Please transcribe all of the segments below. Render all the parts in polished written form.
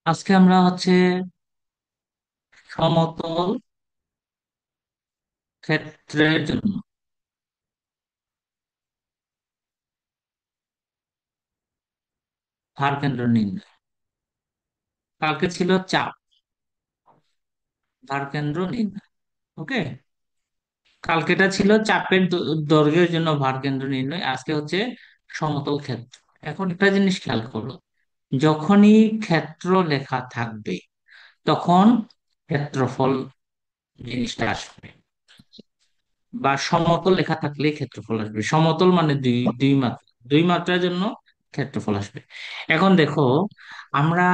আজকে আমরা সমতল ক্ষেত্রের জন্য ভার কেন্দ্র নির্ণয়। কালকে ছিল চাপ ভার কেন্দ্র নির্ণয়। ওকে, কালকেটা ছিল চাপের দৈর্ঘ্যের জন্য ভার কেন্দ্র নির্ণয়, আজকে হচ্ছে সমতল ক্ষেত্র। এখন একটা জিনিস খেয়াল করো, যখনই ক্ষেত্র লেখা থাকবে তখন ক্ষেত্রফল জিনিসটা আসবে, বা সমতল লেখা থাকলে ক্ষেত্রফল আসবে। সমতল মানে দুই দুই মাত্রা, দুই মাত্রার জন্য ক্ষেত্রফল আসবে। এখন দেখো, আমরা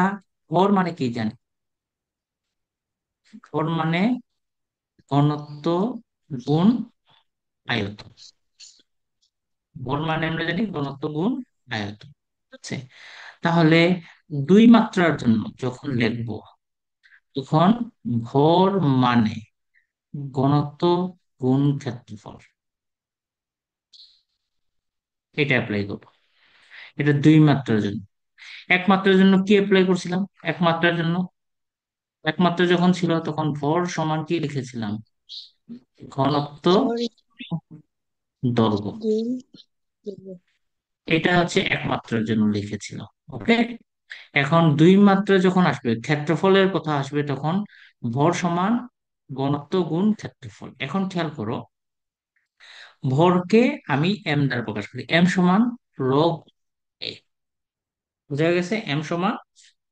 ভর মানে কি জানি? ভর মানে ঘনত্ব গুণ আয়তন। ভর মানে আমরা জানি ঘনত্ব গুণ আয়তন। ঠিক আছে? তাহলে দুই মাত্রার জন্য যখন লিখবো, তখন ভর মানে ঘনত্ব গুণ ক্ষেত্রফল, এটা অ্যাপ্লাই করবো। এটা দুই মাত্রার জন্য। এক মাত্রার জন্য কি অ্যাপ্লাই করছিলাম? এক মাত্রার জন্য, একমাত্র যখন ছিল তখন ভর সমান কি লিখেছিলাম? ঘনত্ব সরি, দৈর্ঘ্য। গুণ। এটা হচ্ছে একমাত্রার জন্য লিখেছিল। ওকে, এখন দুই মাত্রা যখন আসবে, ক্ষেত্রফলের কথা আসবে, তখন ভর সমান ঘনত্ব গুণ ক্ষেত্রফল। এখন খেয়াল করো, ভরকে আমি এম দ্বারা প্রকাশ করি, এম সমান রো এ। বুঝা গেছে? এম সমান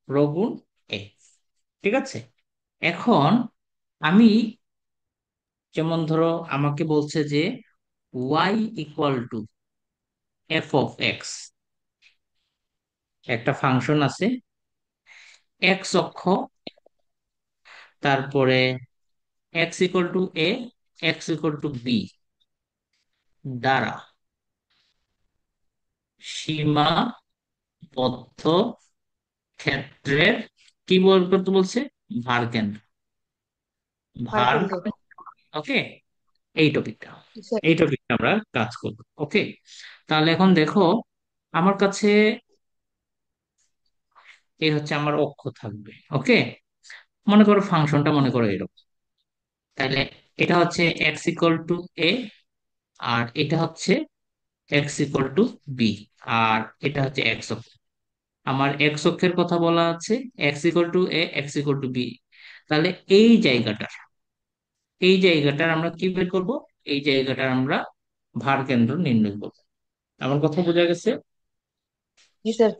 রো গুণ এ। ঠিক আছে? এখন আমি, যেমন ধরো আমাকে বলছে যে y equal to f of x, একটা ফাংশন আছে, এক্স অক্ষ, তারপরে x equal to a, x equal to b দ্বারা সীমাবদ্ধ ক্ষেত্রের কি করতে বলছে? ভার কেন্দ্র। আর ভার। কেন্দ্র। ওকে, এই টপিকটা, স্যার। এই টপিকটা আমরা কাজ করব। ওকে, তাহলে এখন দেখো, আমার কাছে এই হচ্ছে আমার অক্ষ থাকবে। ওকে, মনে করো ফাংশনটা মনে করো এরকম। তাহলে এটা হচ্ছে এক্স ইকুয়াল টু এ, আর এটা হচ্ছে এক্স ইকুয়াল টু বি, আর এটা হচ্ছে এক্স অক্ষ। আমার এক্স অক্ষের কথা বলা আছে, x equal to a, x equal to b. তাহলে এই জায়গাটার, এই জায়গাটার আমরা কি বের করব? এই জায়গাটার আমরা ভার কেন্দ্র নির্ণয় করব। আমার কথা বোঝা গেছে? জি স্যার।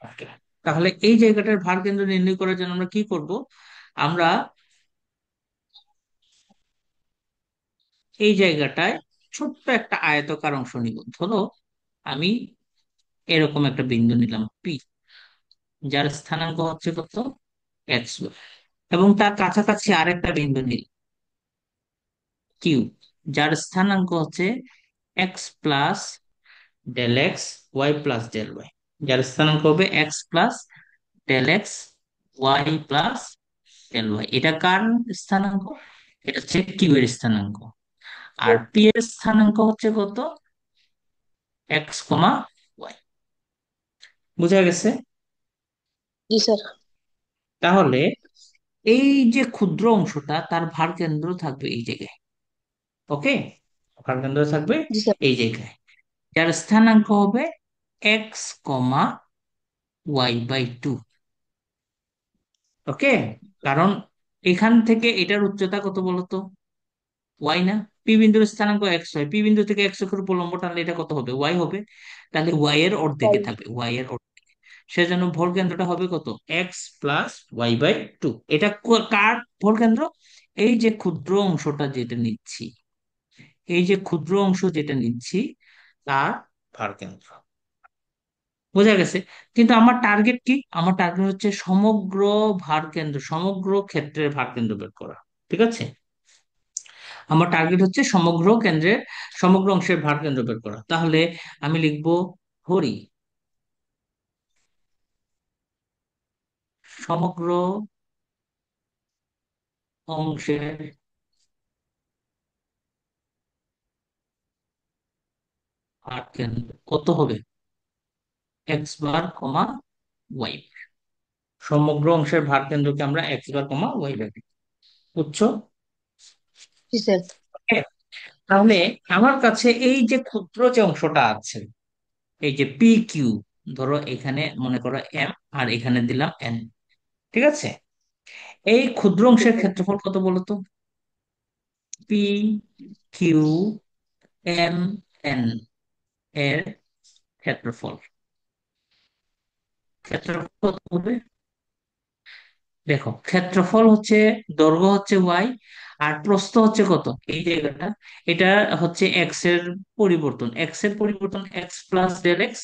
Okay. তাহলে এই জায়গাটার ভার কেন্দ্র নির্ণয় করার জন্য আমরা কি করব? আমরা এই জায়গাটায় ছোট্ট একটা আয়তকার অংশ নিব। ধরো আমি এরকম একটা বিন্দু নিলাম পি, যার স্থানাঙ্ক হচ্ছে কত? এক্স, এবং তার কাছাকাছি আরেকটা বিন্দু নিই কিউ, যার স্থানাঙ্ক হচ্ছে x plus del x y plus del y, যার স্থানাঙ্ক হবে x plus del x y plus del y. এটা কার স্থানাঙ্ক? এটা হচ্ছে কিউ এর স্থানাঙ্ক। আর পি এর স্থানাঙ্ক হচ্ছে কত? X comma Y. বুঝা গেছে? জি স্যার। তাহলে এই যে ক্ষুদ্র অংশটা, তার ভার কেন্দ্র থাকবে এই জায়গায়। ওকে, ভার কেন্দ্র থাকবে জি স্যার। এই জায়গায়, যার স্থানাঙ্ক হবে এক্স কমা ওয়াই/2। ওকে, কারণ এখান থেকে এটার উচ্চতা কত বলতো? ওয়াই না? পি বিন্দুর স্থানাঙ্ক এক্স হয়, পি বিন্দু থেকে এক্স অক্ষের উপর লম্ব টানলে এটা কত হবে? ওয়াই হবে। তাহলে ওয়াই এর অর্ধেকে ওয়াই। থাকবে, ওয়াই এর অর্ধেক। সেজন্য ভর কেন্দ্রটা হবে কত? X plus y. এটা কার ভর কেন্দ্র? এই যে ক্ষুদ্র অংশটা যেটা নিচ্ছি, এই যে ক্ষুদ্র অংশ যেটা নিচ্ছি, তার ভার কেন্দ্র। বোঝা গেছে? কিন্তু আমার টার্গেট কি? আমার টার্গেট হচ্ছে সমগ্র ভার কেন্দ্র, সমগ্র ক্ষেত্রের ভার কেন্দ্র বের করা। ঠিক আছে, আমার টার্গেট হচ্ছে সমগ্র কেন্দ্রের, সমগ্র অংশের ভার কেন্দ্র বের করা। তাহলে আমি লিখবো হরি সমগ্র অংশের ভার কেন্দ্র কত হবে? এক্স বার কমা ওয়াই। সমগ্র অংশের ভার কেন্দ্রকে আমরা এক্স বার কমা ওয়াই বার, বুঝছো? জি স্যার। Okay? তাহলে আমার কাছে এই যে ক্ষুদ্র যে অংশটা আছে, এই যে পি কিউ, ধরো এখানে মনে করো এম, আর এখানে দিলাম এন, ঠিক আছে? এই ক্ষুদ্র জি অংশের স্যার। ক্ষেত্রফল কত বলো তো? পি কিউ এম এন এর ক্ষেত্রফল, ক্ষেত্রফল কত হবে? দেখো, ক্ষেত্রফল হচ্ছে, দৈর্ঘ্য হচ্ছে ওয়াই, আর প্রস্থ হচ্ছে কত এই জায়গাটা, এটা হচ্ছে এক্স এর পরিবর্তন, এক্স এর পরিবর্তন x plus del x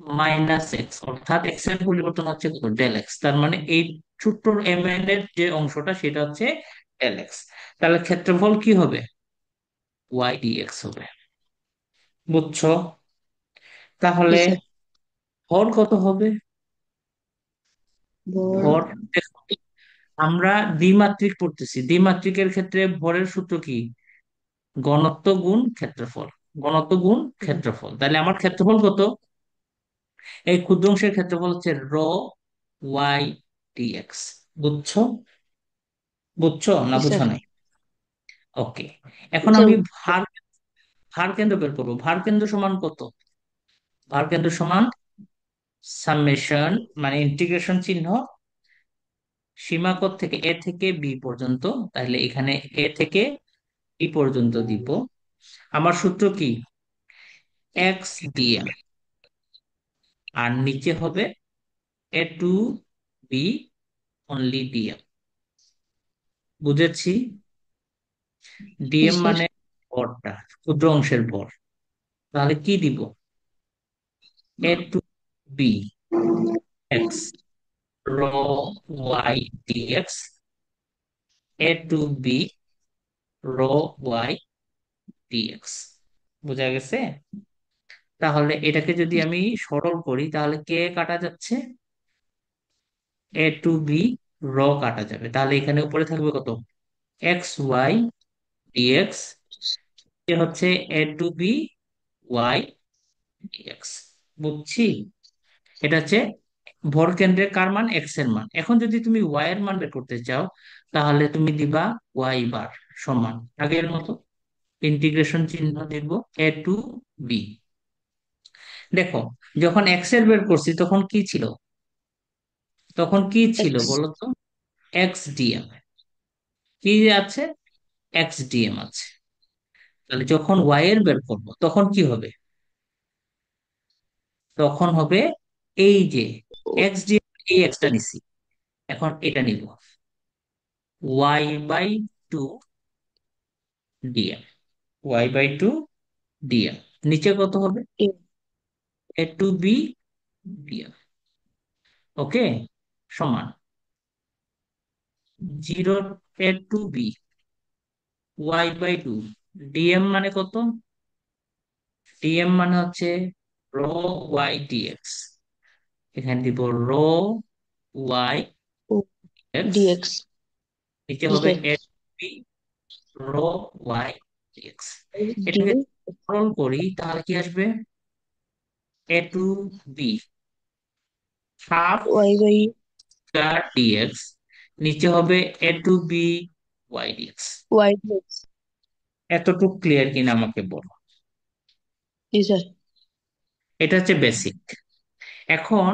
minus x, অর্থাৎ এক্স এর পরিবর্তন হচ্ছে কত, ডেল এক্স। তার মানে এই ছোট্ট এম এন এর যে অংশটা সেটা হচ্ছে ডেল এক্স। তাহলে ক্ষেত্রফল কি হবে? ওয়াই ডি এক্স হবে, বুঝছো? জি তাহলে স্যার। ভর কত হবে? বল। ভর, দেখো, আমরা দ্বিমাত্রিক পড়তেছি, দ্বিমাত্রিকের ক্ষেত্রে ভরের সূত্র কি? ঘনত্ব গুণ ক্ষেত্রফল, ঘনত্ব গুণ ক্ষেত্রফল। তাহলে আমার ক্ষেত্রফল কত? এই ক্ষুদ্র অংশের ক্ষেত্রফল হচ্ছে রো ওয়াই ডিএক্স, বুঝছো? বুঝছো না জি বুঝো স্যার। নাই? ওকে, জি এখন স্যার। আমি ভার, ভার কেন্দ্র বের করবো। ভার কেন্দ্র সমান কত? ভার কেন্দ্র সমান সামেশন, মানে ইন্টিগ্রেশন চিহ্ন, সীমাকোণ থেকে এ থেকে বি পর্যন্ত। তাহলে এখানে এ থেকে বি পর্যন্ত দিব। আমার সূত্র কি? এক্স ডিএম, আর নিচে হবে a to b only dm, বুঝেছি? জি ডিএম স্যার। মানে ভরটা, ক্ষুদ্র অংশের ভর। তাহলে কি দিব? A to b x rho y dx, a to b rho y dx, বোঝা গেছে? তাহলে এটাকে যদি আমি সরল করি তাহলে কে কাটা যাচ্ছে, এ টু বি র কাটা যাবে। তাহলে এখানে উপরে থাকবে কত? এক্স ওয়াই ডিএক্স, এ হচ্ছে এ টু বি ওয়াই ডিএক্স, বুঝছি? এটা হচ্ছে ভর কেন্দ্রের কার মান, এক্স এর মান। এখন যদি তুমি ওয়াই এর মান বের করতে চাও, তাহলে তুমি দিবা ওয়াই বার সমান আগের মতো, ইন্টিগ্রেশন চিহ্ন দিব এ টু বি। দেখো, যখন এক্স এর বের করছি তখন কি ছিল? তখন কি ছিল এক্স। বলো তো? এক্স ডিএম, কি আছে? এক্স ডিএম আছে। তাহলে যখন ওয়াই এর বের করব তখন কি হবে? তখন হবে এই যে এক্স ডিএম, এই এক্সটা নিছি, এখন এটা নিব y by two dm, y by two dm. নিচে কত হবে? A to b dm, okay, সমান zero a to b y by two dm মানে কত? ডিএম মানে হচ্ছে রো ওয়াই ডিএক্স, এখানে দিব রো ওয়াই এক্স, ডিএক্স। নিচে জি হবে sir. A b rho y dx. এটাকে ডিএম। সরল করি তাহলে কি আসবে? A to b half y by. Dx, নিচে হবে a to b y dx. Y dx. এতটুকু ক্লিয়ার কিনা আমাকে বলো? জি স্যার। এটা হচ্ছে বেসিক। এখন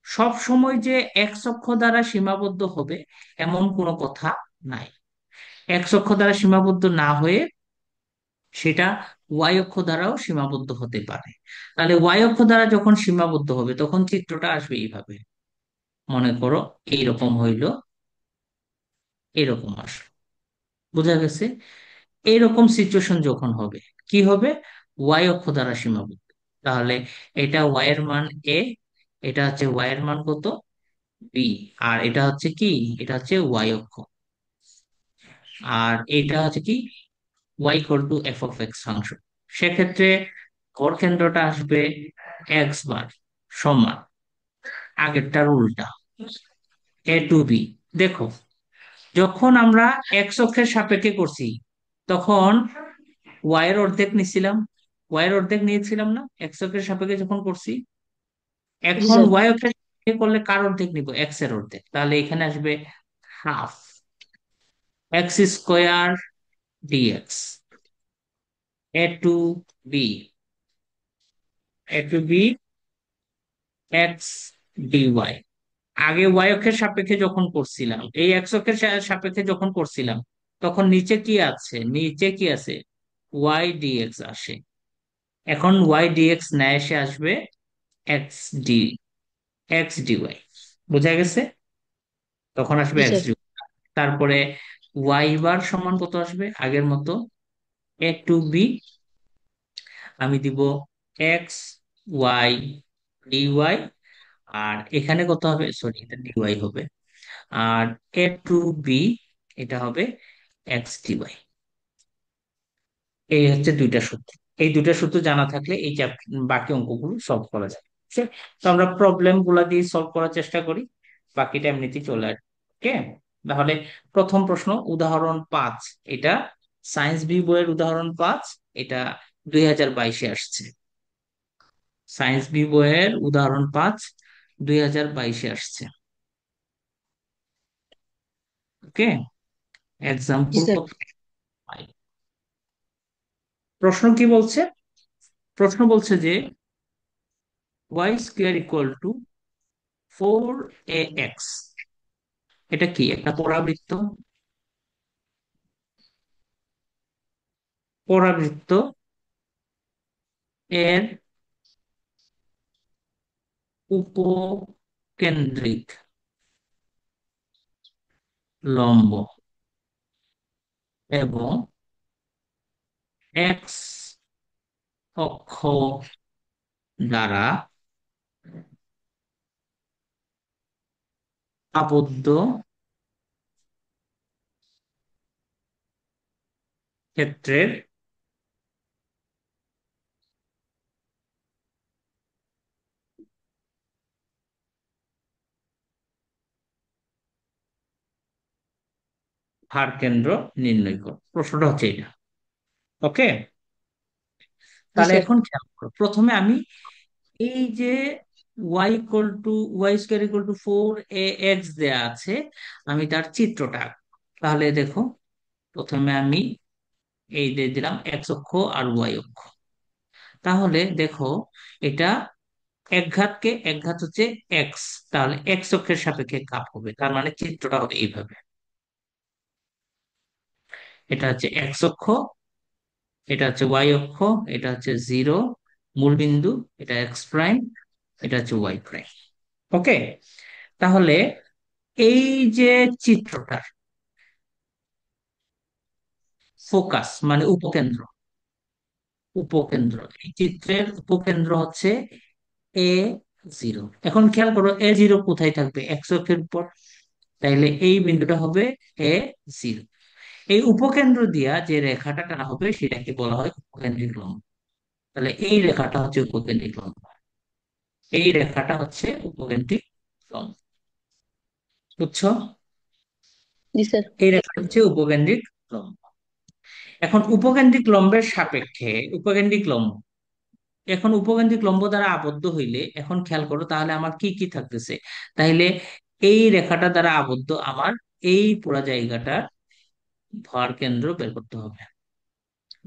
সব সময় যে এক্স অক্ষ দ্বারা সীমাবদ্ধ হবে এমন কোনো কথা নাই। এক্স অক্ষ দ্বারা সীমাবদ্ধ না হয়ে সেটা ওয়াই অক্ষ দ্বারাও সীমাবদ্ধ হতে পারে। তাহলে ওয়াই অক্ষ দ্বারা যখন সীমাবদ্ধ হবে তখন চিত্রটা আসবে এইভাবে, মনে করো এইরকম হইলো, এরকম আসলো, বোঝা গেছে? এইরকম সিচুয়েশন যখন হবে, কি হবে? ওয়াই অক্ষ দ্বারা সীমাবদ্ধ। তাহলে এটা ওয়াই এর মান এ, এটা হচ্ছে ওয়াই এর মান কত, বি, আর এটা হচ্ছে কি, এটা হচ্ছে ওয়াই অক্ষ, আর এটা হচ্ছে কি, y equal to f of x function. সেক্ষেত্রে ভর কেন্দ্রটা আসবে এক্স বার সমান আগেরটার উল্টা, এ টু বি। দেখো, যখন আমরা এক্স অক্ষের সাপেক্ষে করছি তখন ওয়াই এর অর্ধেক নিছিলাম, ওয়াই এর অর্ধেক নিয়েছিলাম না এক্স অক্ষের সাপেক্ষে যখন করছি? জি এখন স্যার। ওয়াই অক্ষের করলে কার অর্ধেক নিব? এক্স এর অর্ধেক, তাহলে এখানে আসবে half x square dx a to B, A to b x dy. আগে ওয়াই অক্ষের সাপেক্ষে যখন করছিলাম, এই এক্স অক্ষের সাপেক্ষে যখন করছিলাম, তখন নিচে কি আছে? নিচে কি আছে? ওয়াই ডিএক্স আসে। এখন ওয়াই ডিএক্স না এসে আসবে এক্স ডি, এক্স ডিওয়াই। বোঝা গেছে? তখন আসবে জি এক্স স্যার। ডি। তারপরে ওয়াই বার সমান কত আসবে? আগের মতো এ টু বি, আমি দিব এক্স ওয়াই ডিওয়াই। আর এখানে কত হবে? সরি, এটা ডিওয়াই হবে। আর এ টু বি, এটা হবে এক্স ডিওয়াই। এই হচ্ছে দুইটা সূত্র। এই দুইটা সূত্র জানা থাকলে এই বাকি অঙ্কগুলো সলভ করা যায়। ঠিক আছে? তো আমরা প্রবলেম গুলা দিয়ে সলভ করার চেষ্টা করি, বাকিটা এমনিতেই চলে আসবে। ওকে, তাহলে প্রথম প্রশ্ন, উদাহরণ 5। এটা সায়েন্স বি বইয়ের উদাহরণ 5। এটা 2022-এ আসছে। সায়েন্স বি বইয়ের উদাহরণ 5, 2022-এ আসছে। ওকে, জি এক্সাম্পল স্যার। কত? প্রশ্ন কি বলছে? প্রশ্ন বলছে যে Y square equal two 4ax। এটা কি একটা পরাবৃত্ত? পরাবৃত্ত এর উপকেন্দ্রিক লম্ব এবং এক্স অক্ষ দ্বারা আবদ্ধ ক্ষেত্রের ভার কেন্দ্র নির্ণয় করো। প্রশ্নটা হচ্ছে এটা। ওকে, জি তাহলে স্যার। এখন খেয়াল করো, প্রথমে আমি এই যে Y square equal two 4ax দেয়া আছে, আমি তার চিত্রটা আঁকবো। তাহলে দেখো, প্রথমে আমি এই দিয়ে দিলাম এক্স অক্ষ আর ওয়াই অক্ষ। তাহলে দেখো, এটা এক ঘাত হচ্ছে এক্স, তাহলে এক্স অক্ষের সাপেক্ষে কাপ হবে, তার মানে চিত্রটা হবে এইভাবে। এটা হচ্ছে এক্স অক্ষ, এটা হচ্ছে ওয়াই অক্ষ, এটা হচ্ছে জিরো মূলবিন্দু, এটা এক্স প্রাইম, এটা হচ্ছে ওয়াই প্রাইম। ওকে, তাহলে এই যে চিত্রটার ফোকাস মানে উপকেন্দ্র, উপকেন্দ্র এই চিত্রের উপকেন্দ্র হচ্ছে এ 0। এখন খেয়াল করো, এ 0 কোথায় থাকবে? এক্স অক্ষের উপর। তাইলে এই বিন্দুটা হবে এ 0। এই উপকেন্দ্র দিয়া যে রেখাটা টানা হবে সেটাকে বলা হয় উপকেন্দ্রিক লম্ব। তাহলে এই রেখাটা হচ্ছে উপকেন্দ্রিক লম্ব, এই রেখাটা হচ্ছে উপকেন্দ্রিক লম্ব। বুঝছো? জি স্যার। এই রেখাটা হচ্ছে উপকেন্দ্রিক লম্ব। এখন উপকেন্দ্রিক লম্বের সাপেক্ষে উপকেন্দ্রিক লম্ব, এখন উপকেন্দ্রিক লম্ব দ্বারা আবদ্ধ হইলে, এখন খেয়াল করো তাহলে আমার কি কি থাকতেছে। তাইলে এই রেখাটা দ্বারা আবদ্ধ আমার এই পুরো জায়গাটার ভর কেন্দ্র বের করতে হবে,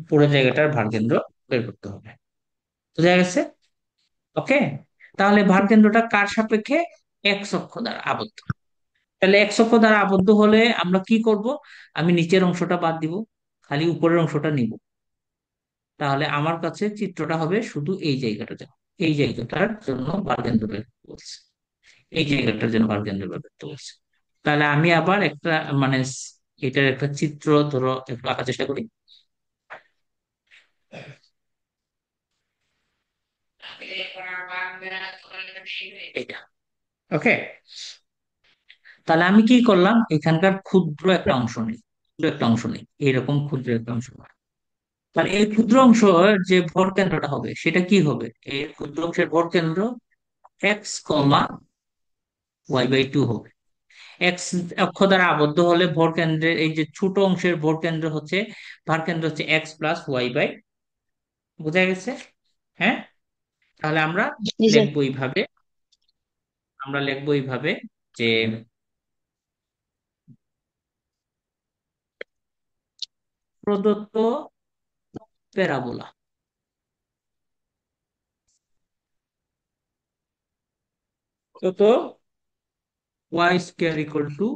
পুরো জায়গাটার ভার কেন্দ্র বের করতে হবে। বুঝা গেছে? ওকে, তাহলে ভার কেন্দ্রটা কার সাপেক্ষে? এক্স অক্ষ দ্বারা আবদ্ধ। তাহলে এক্স অক্ষ দ্বারা আবদ্ধ হলে আমরা কি করব? আমি নিচের অংশটা বাদ দিব, খালি উপরের অংশটা নিব। তাহলে আমার কাছে চিত্রটা হবে শুধু এই জায়গাটা, এই জায়গাটার জন্য ভার কেন্দ্র বের করতে বলছে, এই জায়গাটার জন্য ভার কেন্দ্র বের করতে বলছে। তাহলে আমি আবার একটা মানে এটার একটা চিত্র ধরো একটু আঁকার চেষ্টা করি। এটা ওকে, তাহলে আমি কি করলাম? এখানকার ক্ষুদ্র একটা অংশ নেই, ক্ষুদ্র একটা অংশ নেই, এইরকম ক্ষুদ্র একটা অংশ। তাহলে এই ক্ষুদ্র অংশ যে ভর কেন্দ্রটা হবে সেটা কি হবে? এই ক্ষুদ্র অংশের ভর কেন্দ্র x, y/2 হবে। এক্স অক্ষ দ্বারা আবদ্ধ হলে ভর কেন্দ্রের এই যে ছোট অংশের ভর কেন্দ্র হচ্ছে, ভার কেন্দ্র হচ্ছে x+y/, বোঝা গেছে? হ্যাঁ, তাহলে আমরা জি স্যার। লিখবো এইভাবে আমরা লিখবো এইভাবে যে প্রদত্ত প্যারাবোলা, তো Y square equal two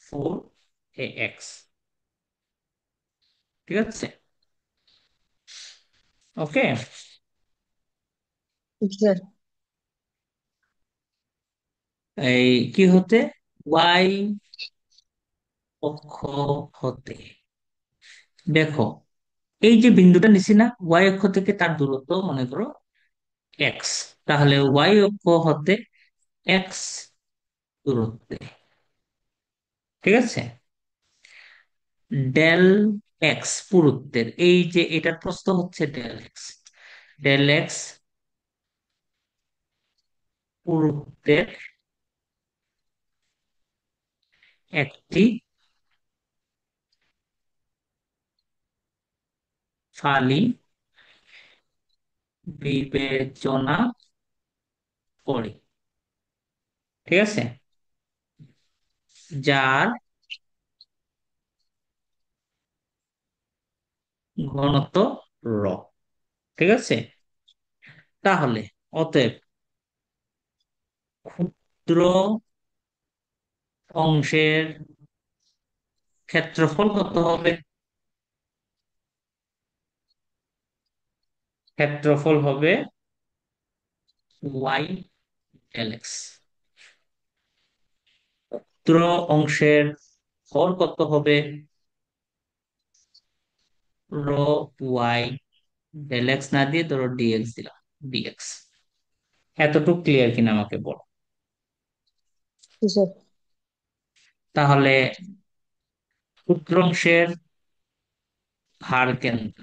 4ax। ঠিক আছে, ওকে। জি স্যার। এই কি হতে, ওয়াই অক্ষ হতে, দেখো এই যে বিন্দুটা নিছি না, ওয়াই অক্ষ থেকে তার দূরত্ব মনে করো এক্স, তাহলে ওয়াই অক্ষ হতে এক্স দূরত্বে, ঠিক আছে, ডেল এক্স পুরুত্বের, এই যে এটার প্রস্থ হচ্ছে ডেল এক্স, ডেল এক্স পুরুত্বের একটি ফালি বিবেচনা করি, ঠিক আছে, যার ঘনত্ব র, ঠিক আছে। তাহলে অতএব ক্ষুদ্র অংশের ক্ষেত্রফল কত হবে? ক্ষেত্রফল হবে ওয়াই ডেল এক্স। ক্ষুদ্র অংশের ভর কত হবে? রো ওয়াই ডেল এক্স না দিয়ে ধরো ডিএক্স দিলাম, ডিএক্স। এতটুকু ক্লিয়ার কিনা আমাকে বলো। জি স্যার। তাহলে ক্ষুদ্র অংশের ভার কেন্দ্র,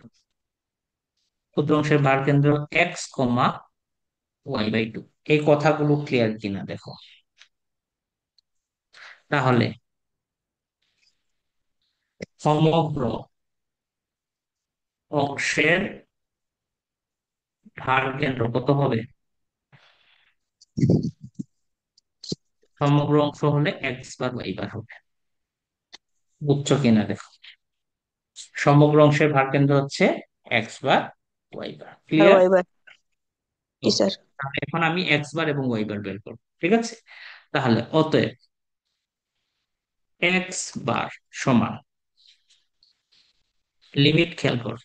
ক্ষুদ্র অংশের ভার কেন্দ্র এক্স কমা ওয়াই/2, এই কথাগুলো ক্লিয়ার কিনা দেখো। তাহলে সমগ্র অংশের ভার কেন্দ্র কত হবে? সমগ্র অংশ হলে এক্স বার ওয়াই বার হবে, বুঝছো কিনা দেখো। সমগ্র অংশের ভার কেন্দ্র হচ্ছে এক্স বার ওয়াই বার, আর ক্লিয়ার? Y bar. জি ওকে, স্যার। তাহলে এখন আমি এক্স বার এবং ওয়াই বার বের করবো, ঠিক আছে। তাহলে অতএব এক্স বার সমান, লিমিট খেয়াল কর,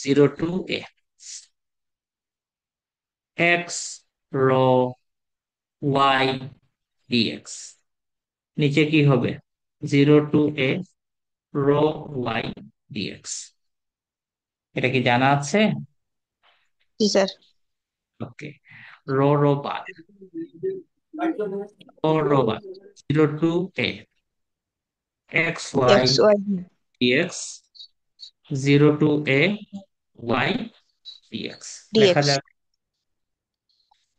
0 to a, x rho y dx, নিচে কি হবে? 0 to a rho y dx. এটা কি জানা আছে? জি স্যার। ওকে, রো রো বাদ, রো রো বাদ, 0 to a x y x y dx, 0 to a y dx লেখা ডিএক্স। যাবে।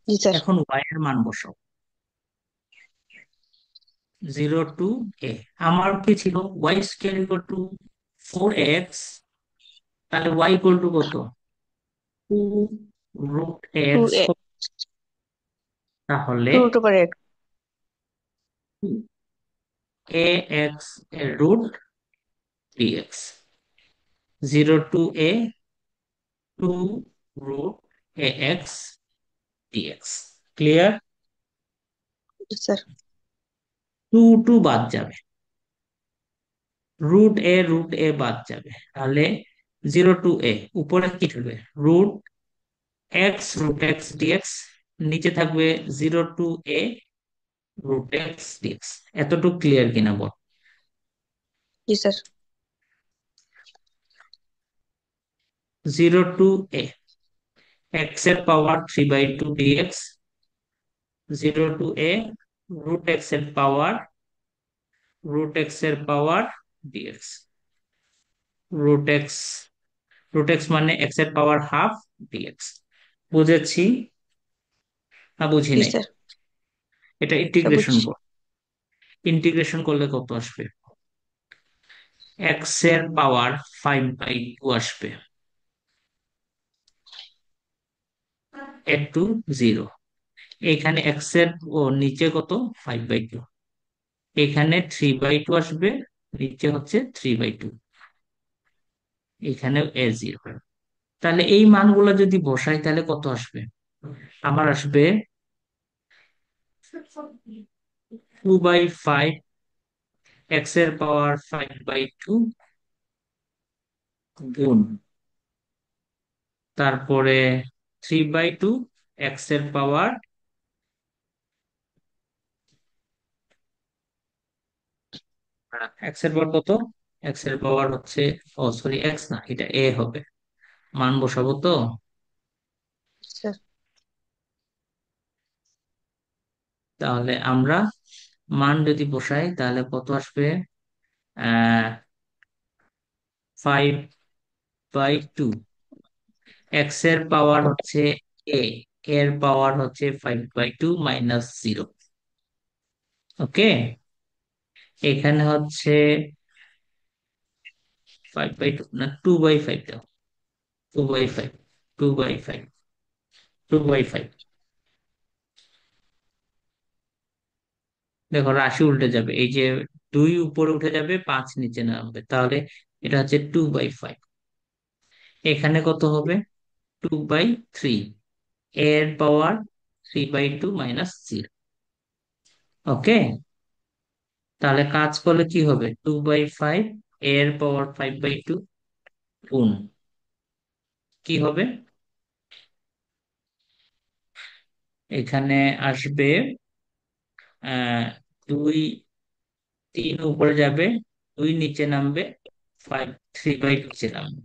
জি স্যার। এখন ওয়াই এর মান বসাও, 0 to a, আমার কি ছিল? Y square equal two 4x, তাহলে ওয়াই ইকুয়াল টু কত? 2 √x। টু এ, তাহলে two root over x. A x এর root dx, 0 to a 2 √ax dx, clear? জি স্যার। টু টু বাদ যাবে, রুট এ বাদ যাবে, তাহলে 0 to a, উপরে কি থাকবে? √x ডিএক্স, নিচে থাকবে 0 to a √x ডিএক্স। এতটুকু ক্লিয়ার কিনা বল। জি স্যার। 0 to a এক্স এর পাওয়ার 3/2 ডিএক্স, 0 to a √x এর পাওয়ার ডিএক্স, √x, √x মানে এক্স এর পাওয়ার হাফ ডিএক্স। বুঝেছি না বুঝি জি নাই? স্যার। এটা স্যার ইন্টিগ্রেশন বুঝছি। কর, ইন্টিগ্রেশন করলে কত আসবে? এক্স এর পাওয়ার 5/2 আসবে, একটু জিরো, এখানে এক্স এর ও নিচে কত, 5/2। এখানে 3/2 আসবে, নিচে হচ্ছে 3/2। এখানে A0। তাহলে এই মানগুলো যদি বসাই তাহলে কত আসবে? আমার আসবে 2/5, এক্স এর পাওয়ার 5/2 গুণ, তারপরে 3/2 এক্স এর পাওয়ার, এক্স এর পাওয়ার কত, এক্স এর পাওয়ার হচ্ছে, ও সরি এক্স না, এটা এ হবে। মান বসাবো তো। স্যার। তাহলে আমরা মান যদি বসাই তাহলে কত আসবে? 5/2। এক্স এর পাওয়ার হচ্ছে এ, এর পাওয়ার হচ্ছে 5/2 -0। ওকে, এখানে হচ্ছে 5/2 না, 2/5 দাও। 2/5, 2/5, 2/5। দেখো রাশি উল্টে যাবে, এই যে 2 উপরে উঠে যাবে, 5 নিচে নামবে, তাহলে এটা হচ্ছে 2/5। এখানে কত হবে? 2/3, এর পাওয়ার 3/2 -0। ওকে, তাহলে কাজ করলে কি হবে? 2/5 এর পাওয়ার 5/2 গুণ, কি হবে? এখানে আসবে, 2, 3 উপরে যাবে, 2 নিচে নামবে, 5, 3/2 নিচে নামবে,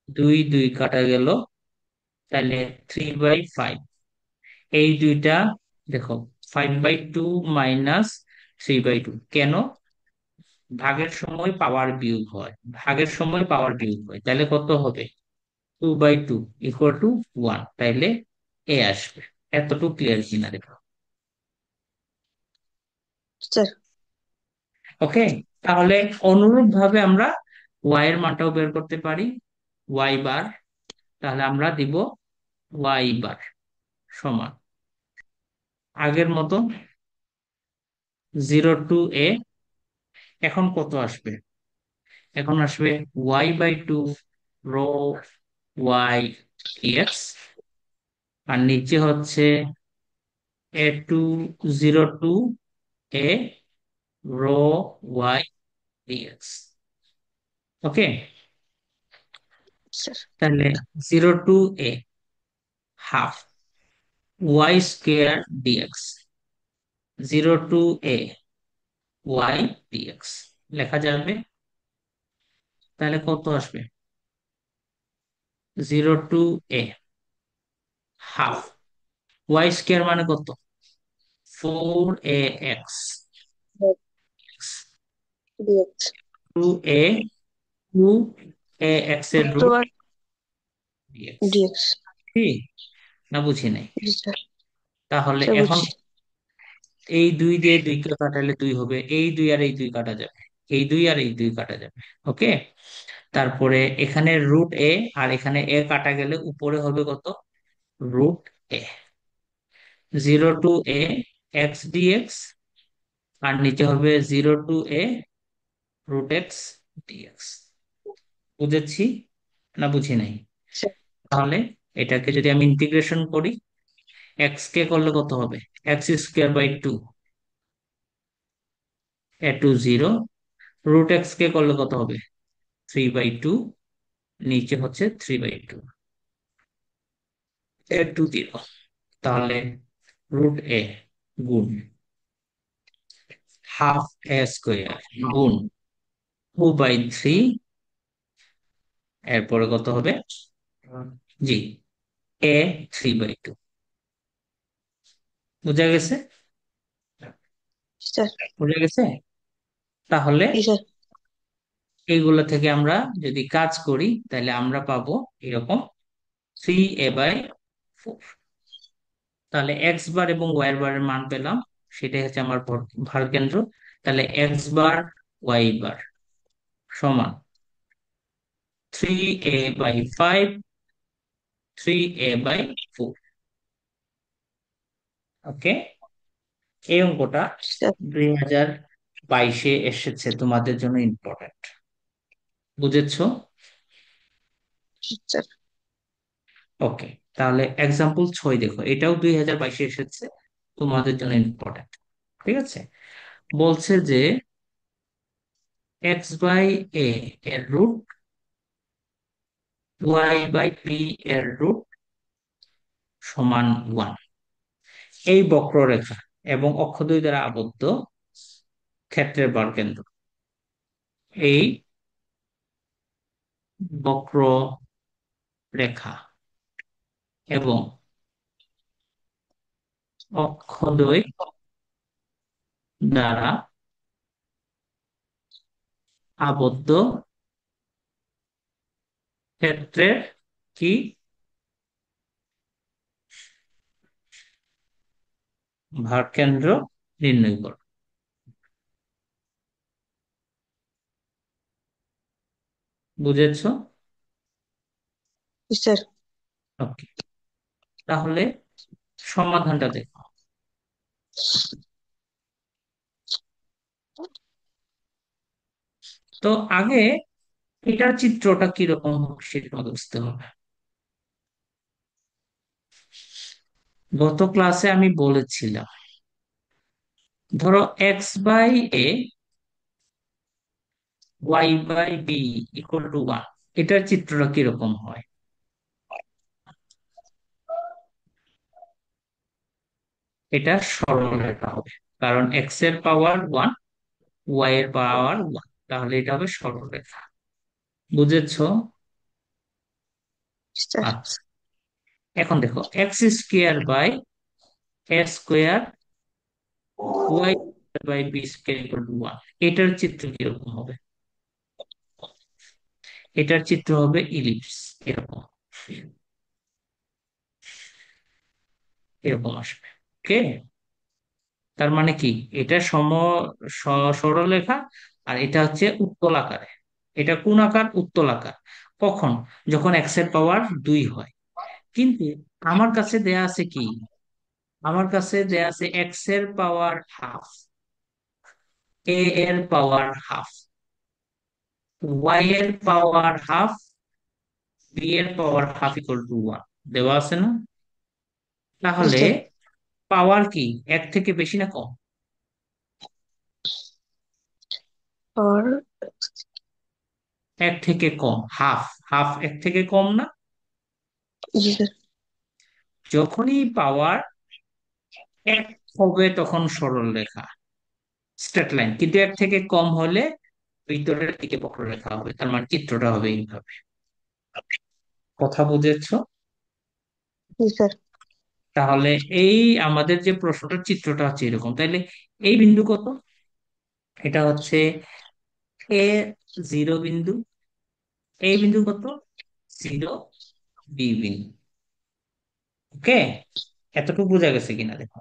2 2 কাটা গেল, তাহলে 3/5। এই দুইটা দেখো, 5/2 -3/2 কেন? ভাগের সময় পাওয়ার বিয়োগ হয়, ভাগের সময় পাওয়ার বিয়োগ হয়, তাহলে কত হবে? 2/2 = 1, তাইলে এ আসবে। এতটুকু ক্লিয়ার কিনা দেখো। স্যার। ওকে, তাহলে অনুরূপ ভাবে আমরা ওয়াই এর মানটাও বের করতে পারি, ওয়াই বার। তাহলে আমরা দিব ওয়াই বার সমান আগের মতো 0 to a। এখন কত আসবে? এখন আসবে y/2 রো ওয়াই এক্স, আর নিচে হচ্ছে a 0 to a rho y dx. Okay, sir. তাহলে 0 to a half y square dx, 0 to a y dx লেখা যাবে। তাহলে কত আসবে? 0 to a half y square মানে কত? 4ax, dx. 2a এর রুট অথবা ডিএক্স। ডিএক্স। ঠিক না, বুঝি নাই। জি স্যার। তাহলে স্যার এখন বুঝছি। এই 2 দিয়ে 2 কে কাটালে 2 হবে, এই 2 আর এই 2 কাটা যাবে, এই 2 আর এই 2 কাটা যাবে। ওকে, তারপরে এখানে √a, আর এখানে এ কাটা গেলে উপরে হবে কত? √a। 0 to a x dx, আর নিচে হবে 0 to a √x ডিএক্স। বুঝেছি না, বুঝি নাই? স্যার। তাহলে এটাকে যদি আমি ইন্টিগ্রেশন করি, এক্স কে করলে কত হবে? x² / 2, a to 0। √x কে করলে কত হবে? 3/2, নিচে হচ্ছে 3/2, a to 0। তাহলে √a গুণ ½ a² গুণ 2/3, এরপরে কত হবে? জি, a 3/2। বুঝা গেছে? স্যার। বুঝা গেছে? তাহলে জি স্যার। এইগুলো থেকে আমরা যদি কাজ করি তাহলে আমরা পাবো এরকম 3a/4। তাহলে এক্স বার এবং ওয়াই বারের মান পেলাম, সেটাই হচ্ছে আমার ভর কেন্দ্র। তাহলে এক্স বার ওয়াই বার সমান 3a/5, 3a/4। ওকে, এই অঙ্কটা স্যার। 2022-এ এসেছে, তোমাদের জন্য ইম্পর্টেন্ট। বুঝেছো? স্যার। ওকে, তাহলে এক্সাম্পল 6 দেখো, এটাও 2022-এ এসেছে, তোমাদের জন্য ইম্পর্টেন্ট। ঠিক আছে, বলছে যে এক্স বাই এ এর রুট, ওয়াই বাই পি এর রুট সমান 1, এই বক্ররেখা এবং অক্ষদ্বয় দ্বারা আবদ্ধ ক্ষেত্রের বর্গকেন্দ্র, এই বক্ররেখা এবং অক্ষদ্বয় দ্বারা আবদ্ধ ক্ষেত্রের কি ভারকেন্দ্র নির্ণয় করো। বুঝেছো? স্যার। ওকে, তাহলে সমাধানটা দেখো। তো আগে এটার চিত্রটা কিরকম হবে সেটা তোমাকে বুঝতে হবে। গত ক্লাসে আমি বলেছিলাম, ধরো x by a y by b equal to 1, এটার চিত্রটা কিরকম হয়? এটা সরলরেখা হবে, কারণ এক্স এর পাওয়ার 1, ওয়াই এর পাওয়ার 1, তাহলে এটা হবে সরলরেখা। বুঝেছো? স্যার। আচ্ছা, এখন দেখো x square by a square y by b square equal to 1, এটার চিত্র কিরকম হবে? এটার চিত্র হবে ইলিপস, এরকম, এরকম আসবে। ওকে, তার মানে কি, এটা সরলরেখা, আর এটা হচ্ছে উত্তলাকারে। এটা কোন আকার? উত্তলাকার। কখন? যখন এক্স এর পাওয়ার 2 হয়। কিন্তু আমার কাছে দেয়া আছে কি, আমার কাছে দেয়া আছে এক্স এর পাওয়ার হাফ, এ এর পাওয়ার হাফ, ওয়াই এর পাওয়ার হাফ, বি এর পাওয়ার হাফ ইকুয়াল টু 1, দেওয়া আছে না? তাহলে স্যার। পাওয়ার কি এক থেকে বেশি না কম? আর এক থেকে কম, হাফ। হাফ এক থেকে কম না? জি স্যার। যখনই পাওয়ার এক হবে তখন সরল রেখা, স্ট্রেট লাইন, কিন্তু এক থেকে কম হলে ভিতরের দিকে বক্ররেখা হবে, তার মানে চিত্রটা হবে এইভাবে। কথা বুঝেছো? জি স্যার। তাহলে এই আমাদের যে প্রশ্নটার চিত্রটা হচ্ছে এরকম, তাইলে এই বিন্দু কত? এটা হচ্ছে এ জিরো বিন্দু, এই বিন্দু কত? জিরো, বি বিন্দু। ওকে, এতটুকু বোঝা গেছে কিনা দেখো।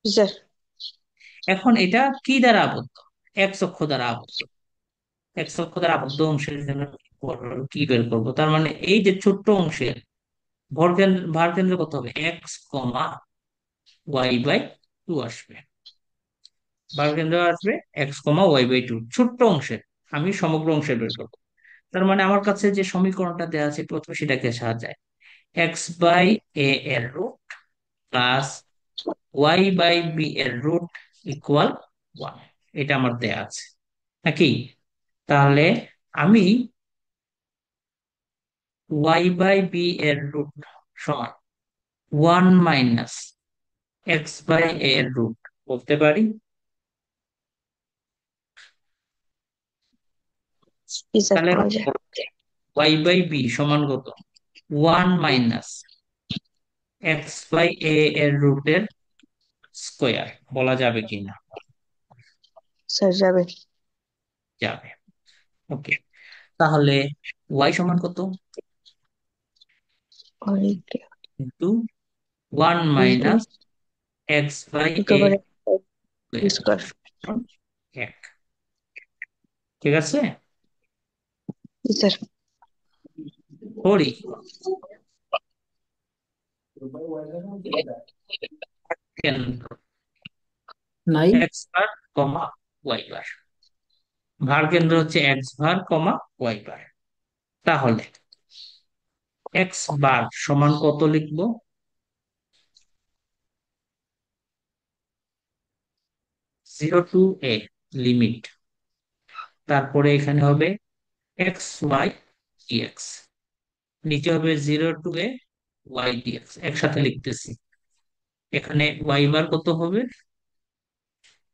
জি স্যার। এখন এটা কি দ্বারা আবদ্ধ? এক্স অক্ষ দ্বারা আবদ্ধ। এক্স অক্ষ দ্বারা আবদ্ধ অংশের জন্য কি বের করবো? তার মানে এই যে ছোট্ট অংশের ভার কেন্দ্র কত হবে? X comma y by two আসবে। ভার কেন্দ্র আসবে x comma y by two, ছোট্ট অংশের। আমি সমগ্র অংশের বের করবো। তার মানে আমার কাছে যে সমীকরণটা দেওয়া আছে প্রথমে সেটাকে সাজায়, এক্স বাই এ এর root plus y by b এর রুট ইকুয়াল 1, এটা আমার দেয়া আছে নাকি? তাহলে আমি ওয়াই বাই বি এর রুট সমান 1 - এক্স বাই এ এর রুট বলতে পারি। জি স্যার, তাহলে বলা যায়। ওয়াই বাই বি সমান কত? 1 - এক্স বাই এ এর রুটের স্কোয়ার, বলা যাবে কিনা? স্যার যাবে। যাবে। ওকে, তাহলে ওয়াই সমান কত? অনেক। কিন্তু 1 - এক্স বাই এ একেবারে স্কোয়ার স্কোয়ার। সমান 1। ঠিক আছে, জি স্যার। করি। কেন্দ্র, নাই। এক্স বার কমা ওয়াই বার। ভার কেন্দ্র হচ্ছে এক্স ভার কমা ওয়াই বার। তাহলে এক্স বার সমান কত লিখবো? 0 to a লিমিট, তারপরে এখানে হবে এক্স ওয়াই ডিএক্স, নিচে হবে 0 to a ওয়াই ডিএক্স, একসাথে লিখতেছি। এখানে ওয়াই বার কত হবে?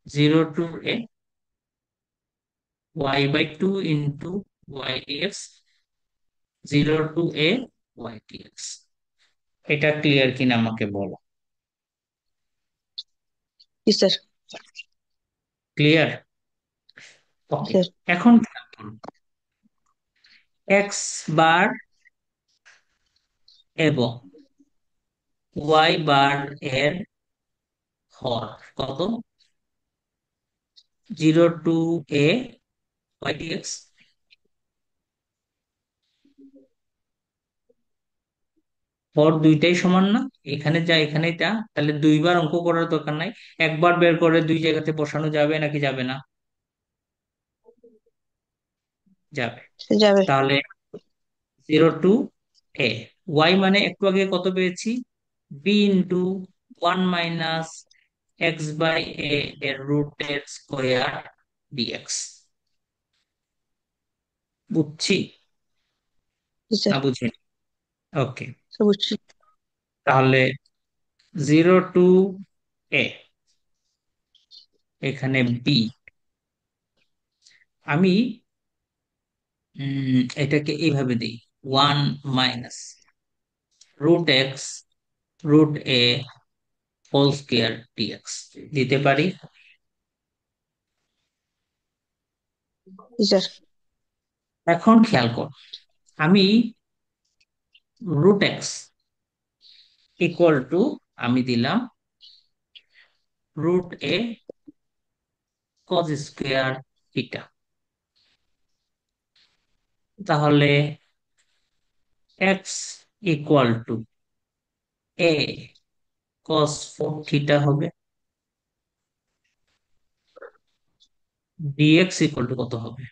0 to a y/2 into y dx, 0 to a y dx. এটা ক্লিয়ার কিনা আমাকে বলো। जी सर। ক্লিয়ার? जी ওকে। सर। এখন খেয়াল করো, এক্স বার এবং ওয়াই বার এর হর কত? 0 to a ওয়াই ডিএক্স। হর দুইটাই সমান না? এখানে যা এখানে যা, তাহলে দুইবার অঙ্ক করার দরকার নাই। একবার বের করে দুই জায়গাতে বসানো যাবে নাকি যাবে না? যাবে। सर जावे। তাহলে 0 to a, ওয়াই মানে একটু আগে কত পেয়েছি? বি ইন্টু 1 - x/a এর রুট এর স্কোয়ার ডিএক্স। বুঝছি जी না सर। বুঝিনি? ওকে। सब उच्च। তাহলে 0 to a, এখানে বি, আমি এটাকে এইভাবে দিই, 1 - √x √a whole square dx দিতে পারি। जी सर। এখন খেয়াল কর, আমি √x ইকুয়াল টু, আমি দিলাম √a কজ স্কয়ার থিটা। তাহলে x equal to a cos 4 theta হবে। ডিএক্স ইকুয়াল টু কত হবে?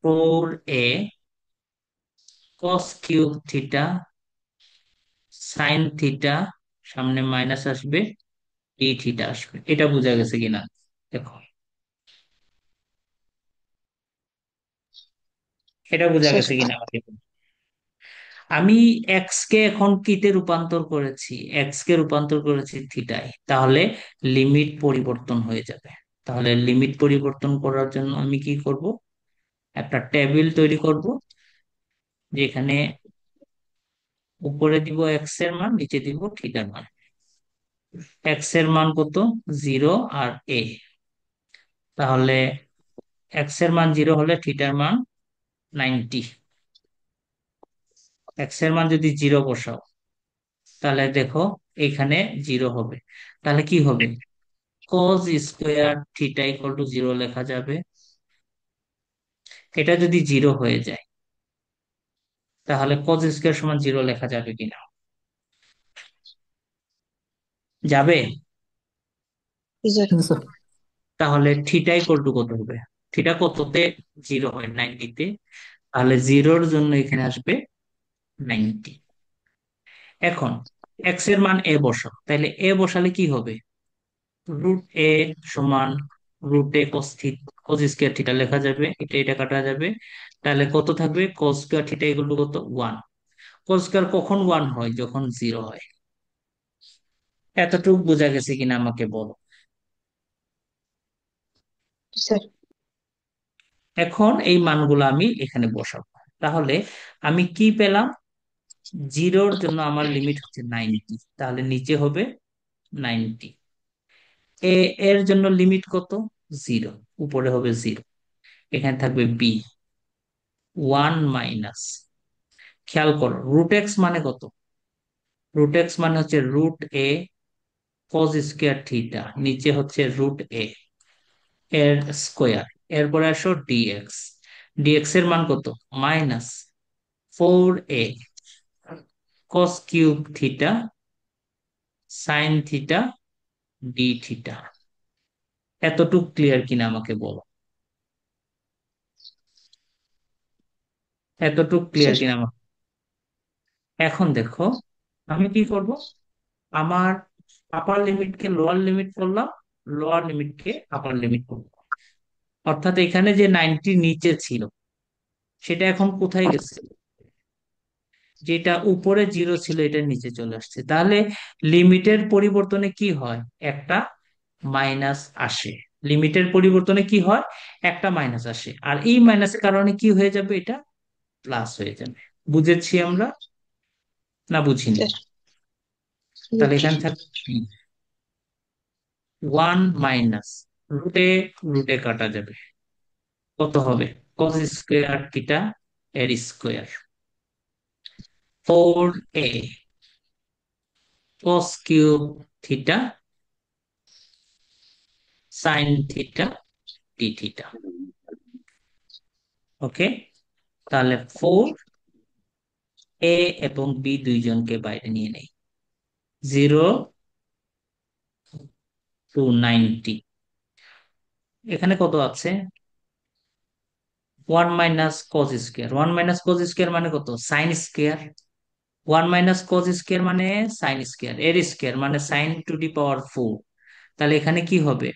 4a cos cube theta sine theta, সামনে মাইনাস আসবে, ডি থিটা আসবে। এটা বোঝা গেছে কিনা দেখো, এটা বোঝা सर। গেছে কিনা আমাকে বলো। আমি এক্স কে এখন কিতে রূপান্তর করেছি? এক্স কে রূপান্তর করেছি থিটায়, তাহলে লিমিট পরিবর্তন হয়ে যাবে। তাহলে লিমিট পরিবর্তন করার জন্য আমি কি করব? একটা টেবিল তৈরি করব, যেখানে উপরে দিব এক্স এর মান, নিচে দিব থিটার মান। এক্স এর মান কত? 0 আর a। তাহলে এক্স এর মান 0 হলে থিটার মান 90। এক্স এর মান যদি 0 বসাও, তাহলে দেখো এখানে 0 হবে। তাহলে কি হবে? Cos square theta equal to 0 লেখা যাবে। এটা যদি 0 হয়ে যায়, তাহলে কজ স্কোয়ার সমান 0 লেখা যাবে কিনা? যাবে। जी सर। জি স্যার। তাহলে থিটা ইকুয়াল টু কত হবে? থিটা কততে 0 হয়? 90-তে। তাহলে জিরোর জন্য এখানে আসবে 90। এখন এক্স এর মান এ বসাও, তাহলে এ বসালে কি হবে? √a সমান √a কস স্কোয়ার থিটা লেখা যাবে, এটা এটা কাটা যাবে। তাহলে কত থাকবে? কস স্কোয়ার থিটা এগুলো কত? 1। কস স্কোয়ার কখন 1 হয়? যখন 0 হয়। এতটুকু বোঝা গেছে কিনা আমাকে বলো। जी सर। এখন এই মানগুলো আমি এখানে বসাবো। তাহলে আমি কি পেলাম? জিরোর জন্য আমার লিমিট হচ্ছে 90, তাহলে নিচে হবে 90। এ এর জন্য লিমিট কত? 0, উপরে হবে 0। এখানে থাকবে বি 1 - খেয়াল করো √x মানে কত? √x মানে হচ্ছে √a কজ স্কোয়ার থিটা, নিচে হচ্ছে √a এর স্কোয়ার, এরপরে আসো ডিএক্স। ডিএক্স এর মান কত? -4a cos cube theta sine theta d theta. এতটুক ক্লিয়ার কিনা আমাকে বলো, এতটুক ক্লিয়ার স্যার। কিনা আমাকে। এখন দেখো আমি কি করব, আমার আপার লিমিটকে লোয়ার লিমিট করলাম, লোয়ার লিমিটকে আপার লিমিট করলাম। অর্থাৎ এখানে যে 90 নিচে ছিল সেটা এখন কোথায় গেছে, যেটা উপরে জিরো ছিল এটা নিচে চলে আসছে। তাহলে লিমিটের পরিবর্তনে কি হয়, একটা মাইনাস আসে। লিমিটের পরিবর্তনে কি হয়, একটা মাইনাস আসে, আর এই মাইনাসের কারণে কি হয়ে যাবে, এটা প্লাস হয়ে যাবে। বুঝেছি আমরা না বুঝিনি? স্যার তাহলে বুঝছি। এখানে থাকবে 1 মাইনাস, রুটে রুটে কাটা যাবে, কত হবে, কস স্কোয়ার থিটা এর square, 4a cos cube theta sine theta d theta. Okay, তাহলে 4a এবং বি দুইজনকে বাইরে নিয়ে নেই, 0 to 90। এখানে কত আছে, 1 minus cos square, 1 minus cos square মানে কত, sine square. 1 minus cos square মানে সাইন স্কোয়ার, এর স্কোয়ার মানে sin⁴। তাহলে এখানে কি হবে,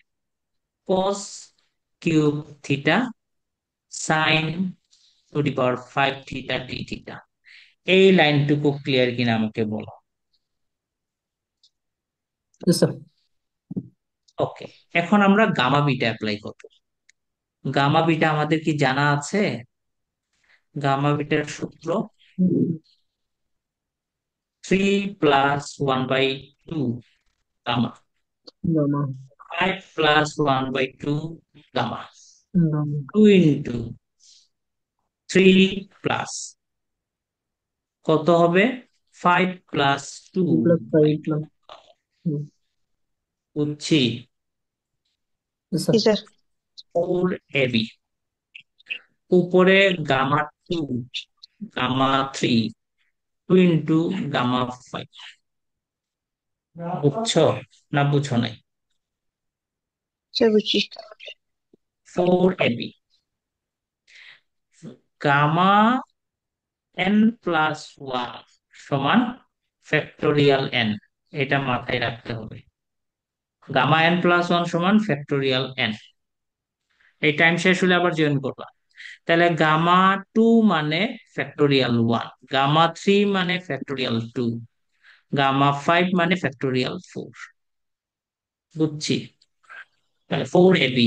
কস cube theta sin⁵ theta d theta. এই লাইনটুকু ক্লিয়ার কিনা আমাকে বলো। Yes, sir. ওকে, এখন আমরা গামা বিটা অ্যাপ্লাই করবো। গামা বিটা আমাদের কি জানা আছে? গামা বিটার সূত্র three plus one by two gamma, Gamma. 5 + 1/2 gamma, Gamma. 2 × 3 plus কত হবে, 5 + 2 Plus বাই 5 টু plus. বুঝছি। Yes, জি sir. স্যার। 4ab উপরে গামা 2 গামা 3 2 × গামা 5। বুঝছো না বুঝো নাই? স্যার বুঝছি। 4ab গামা n+1 সমান ফ্যাক্টোরিয়াল n, এটা মাথায় রাখতে হবে। গামা n+1 সমান ফ্যাক্টোরিয়াল n। এই টাইম শেষ হলে আবার জয়েন করবা। তাহলে গামা 2 মানে ফ্যাক্টোরিয়াল 1, গামা 3 মানে ফ্যাক্টোরিয়াল 2, গামা 5 মানে ফ্যাক্টোরিয়াল 4। বুঝছি। তাহলে 4ab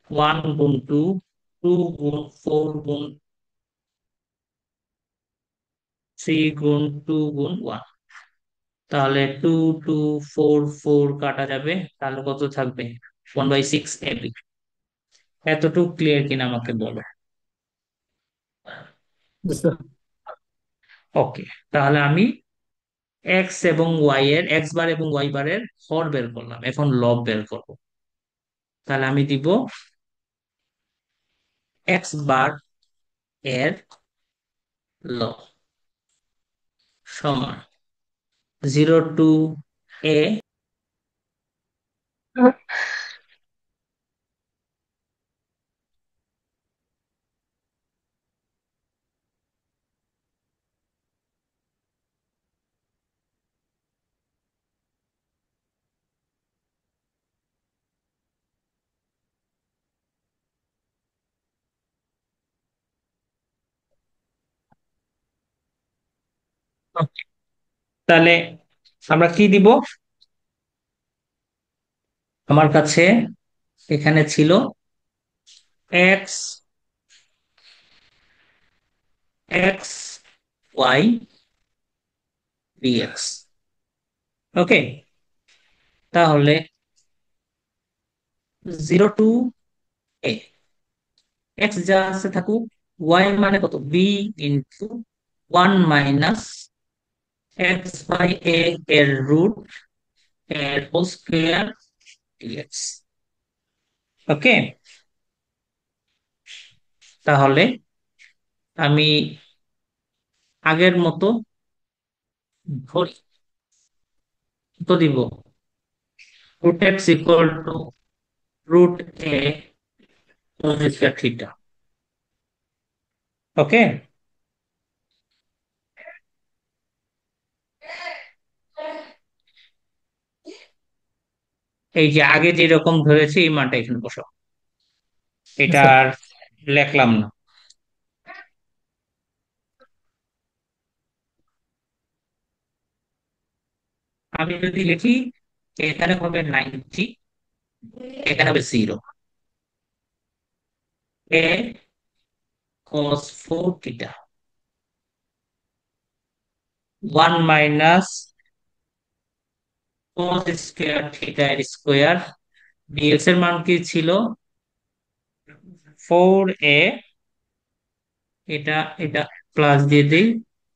1 × 2, 2 × 4 × 3 × 2 × 1। তাহলে 2 2 4 4 কাটা যাবে, তাহলে কত থাকবে, 1/6ab। এতটুকু ক্লিয়ার কিনা আমাকে বলো। Yes, sir. ওকে, তাহলে আমি এক্স বার এবং ওয়াই বারের হর বের করলাম, এখন লব বের করব। তাহলে আমি দিব এক্স বার এর লব সমান 0 to a। তাহলে আমরা কি দিব, আমার কাছে এখানে ছিল এক্স এক্স ওয়াই ডিএক্স। ওকে, তাহলে 0 to a, এক্স যা আছে থাকুক, ওয়াই মানে কত, b × 1 - x/a এর রুট এর হোল স্কোয়ার ডিএক্স। ওকে, তাহলে আমি আগের মতো ধরি তো দিব root x equal to root a cos square theta. ওকে, এই যে আগে যেরকম ধরেছি এই মানটা এখানে বসাও, Yes, এটা sir. আর লেখলাম না। আমি যদি লিখি এখানে হবে 90, এখানে হবে 0, a cos 4 theta 1 minus cos square theta এর স্কয়ার, dx এর মান কি ছিল 4a, এটা এটা প্লাস দিয়ে দিই,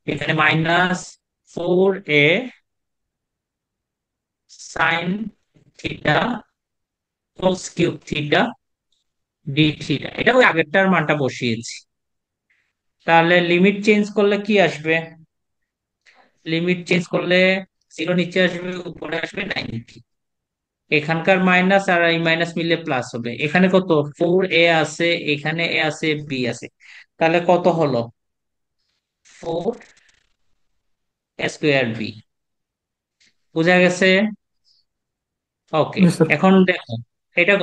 এখানে minus 4a sine theta cos cube theta d theta, এটা ওই আগেরটার মানটা বসিয়েছি। তাহলে লিমিট চেঞ্জ করলে কি আসবে? লিমিট চেঞ্জ করলে 0 নিচে আসবে, উপরে আসবে 90। এখানকার মাইনাস আর এই মাইনাস মিলে প্লাস হবে, এখানে কত 4a আছে, এখানে a আছে, b আছে, তাহলে কত হলো 4 স্কোয়ার বি। বোঝা গেছে? ওকে, Yes, sir. এখন দেখো এটা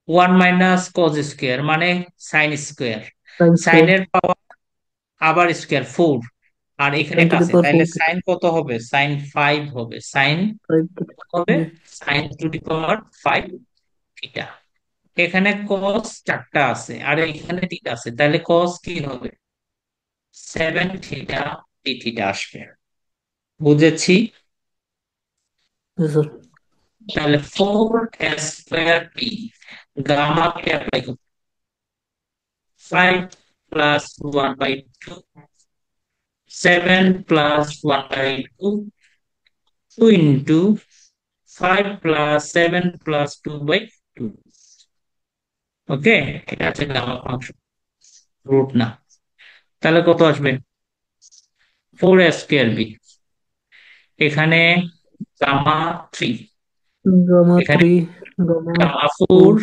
1 মাইনাস কজ স্কোয়ার মানে সাইন স্কোয়ার, Sin square. সাইনের পাওয়ার আবার স্কোয়ার 4, আর এখানে 10 এটা to the আছে, power তাহলে 4 theta. সাইন কত হবে? সাইন 5 হবে, সাইন 5 theta. হবে Yes. Sine to the power 5 theta. এখানে কস চারটা আছে আর এখানে থিটা আছে, তাহলে কস কি হবে 7 থিটা ডি থিটা আসবে। বুঝেছি? Yes, sir. তাহলে 4 স্কোয়ার বি, গামা কে অ্যাপ্লাই করব, 5 plus 1/2, 7 plus 1/2, 2 into 5 plus 7 plus 2/2। ওকে, এটা হচ্ছে গামা ফাংশন, রুট না। তাহলে কত আসবে 4 স্কোয়ার বি, এখানে গামা 3, Gamma এখানে 3. Gamma gamma 4, 4.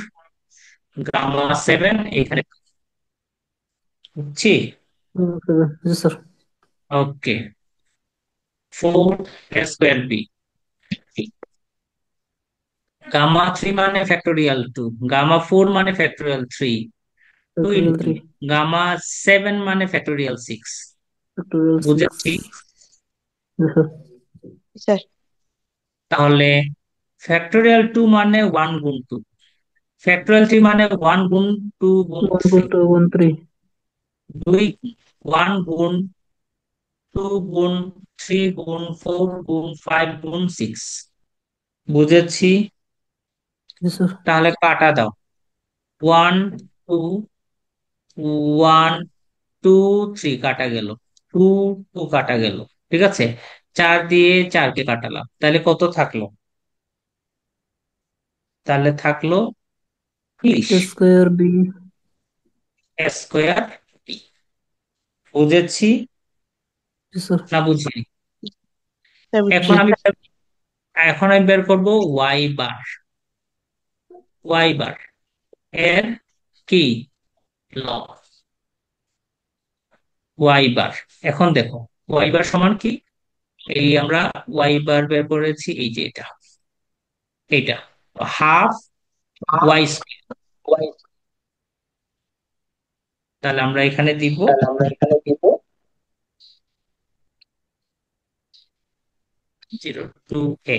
গামা 7, এখানে বুঝছি। 7. Yes, sir. ওকে, 4 স্কোয়ার বি, গামা 3 মানে ফ্যাক্টোরিয়াল 2, গামা 4 মানে factorial 3, two Factorial into 3. Gamma 7 মানে ফ্যাক্টোরিয়াল 6। Factorial বুঝেছি? 6. Yes, sir. স্যার। তাহলে ফ্যাক্টোরিয়াল 2 মানে 1 গুণ 2, ফ্যাক্টোরিয়াল 3 মানে 1 গুণ 2 গুণ 3, 1 to 1 3. 1 গুণ 2 গুণ 3 গুণ 4 গুণ 5 গুণ 6। বুঝেছি? Yes, sir. তাহলে কাটা দাও, 1 2 1 2 3 কাটা গেল, 2 2 কাটা গেল, ঠিক আছে, 4 দিয়ে 4কে কাটালাম, তাহলে কত থাকলো? তাহলে থাকলো 30 Square B. Square b. বুঝেছি Yes, sir. না বুঝিনি? স্যার বুঝছি। এখন আমি এখন আমি বের করবো ওয়াই বার এর কি লব, ওয়াই বার। এখন দেখো ওয়াই বার সমান কি, এই আমরা ওয়াই বার বের করেছি, এই যে এটা, এটা হাফ ওয়াই স্কয়ার। তাহলে আমরা এখানে দিব 0 to a।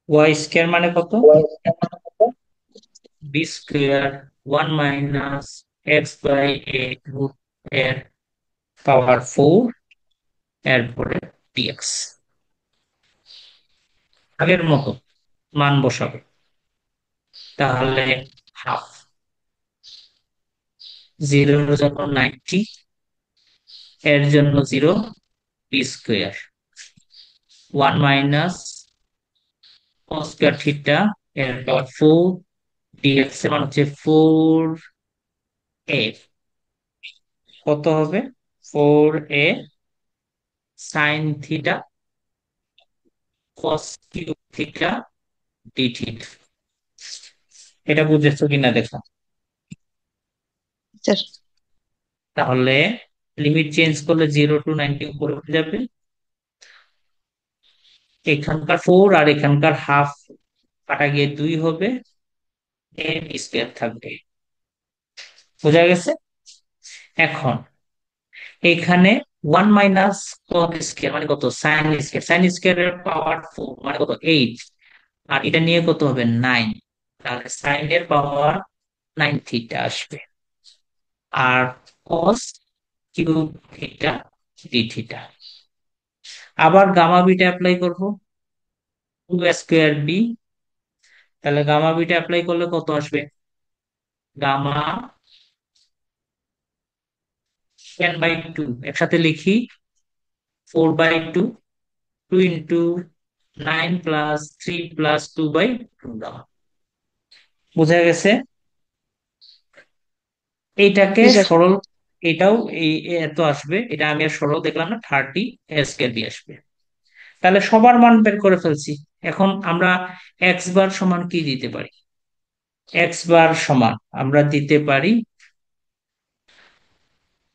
ওয়াই স্কয়ার মানে কত? বি স্কয়ার 1 - x/a রুট এর পাওয়ার 4, এরপরে ডিএক্স, আগের মতো মান বসাবে। তাহলে হাফ, 0 এর জন্য 90, এর জন্য 0, b square, 1 minus cos square theta এর পাওয়ার 4, ডিএক্স এর মান হচ্ছে 4a। কত হবে? 4a sine theta cos cube theta d theta. এটা বুঝেছো কিনা দেখো। স্যার। তাহলে লিমিট চেঞ্জ করলে 0 to 90 উপরে উঠে যাবে, এখানকার 4 আর এখানকার হাফ কাটা গিয়ে 2 হবে, এন স্কোয়ার থাকবে। বোঝা গেছে? এখন এখানে 1 মাইনাস কট স্কোয়ার মানে কত? সাইন স্কোয়ার, সাইন স্কোয়ারের পাওয়ার 4 মানে কত? 8। আর এটা নিয়ে কত হবে? 9। তাহলে সাইন এর পাওয়ার 9 থিটা আসবে। আর cos cube theta d theta. আবার গামা বিটা অ্যাপ্লাই করব, 2 স্কোয়ার বি। তাহলে গামা বিটা অ্যাপ্লাই করলে কত আসবে? গামা 10/2, একসাথে লিখি, 4/2, 2 × 9 + 3 + 2/2 গামা। বোঝা গেছে? এইটাকে জি স্যার। সরল, এটাও এই এত আসবে, এটা আমি আর সরল দেখলাম না, 30 স্কোয়ার বি আসবে। তাহলে সবার মান বের করে ফেলছি। এখন আমরা এক্স বার সমান কি দিতে পারি? এক্স বার সমান আমরা দিতে পারি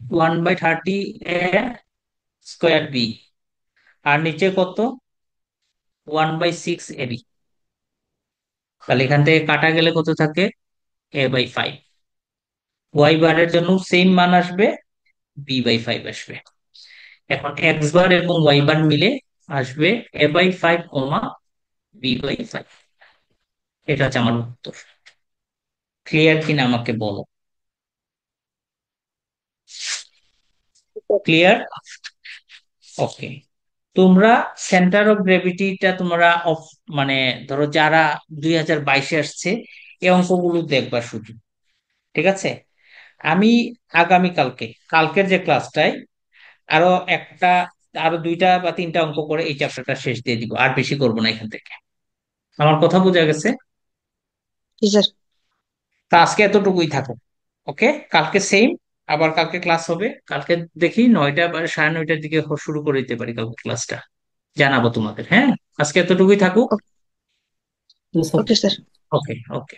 1/30 a² বি। আর নিচে কত? 1/6 ab। তাহলে এখান থেকে কাটা গেলে কত থাকে? a/5। ওয়াই বারের জন্য সেম মান আসবে, b/5 আসবে। এখন এক্স বার এবং ওয়াই বার মিলে আসবে a/5, b/5। এটা হচ্ছে আমার উত্তর। ক্লিয়ার কিনা আমাকে বলো। ক্লিয়ার? ওকে। তোমরা সেন্টার অফ গ্র্যাভিটিটা তোমরা অফ, মানে ধরো যারা 2022-এ আসছে এই অঙ্কগুলো দেখবা শুধু। ঠিক আছে? আমি আগামী কালকের যে ক্লাসটায় আরো একটা, আরো 2টা বা 3টা অঙ্ক করে এই চ্যাপ্টারটা শেষ দিয়ে দিব, আর বেশি করবো না এখান থেকে। আমার কথা বোঝা গেছে? জি স্যার। তা আজকে এতটুকুই থাকো। ওকে, কালকে সেম। আবার কালকে ক্লাস হবে, কালকে দেখি 9টা বা 9:30-এর দিকে শুরু করে দিতে পারি কালকে ক্লাসটা, জানাবো তোমাদের। হ্যাঁ, আজকে এতটুকুই থাকুক। জি স্যার। Okay sir. ওকে ওকে।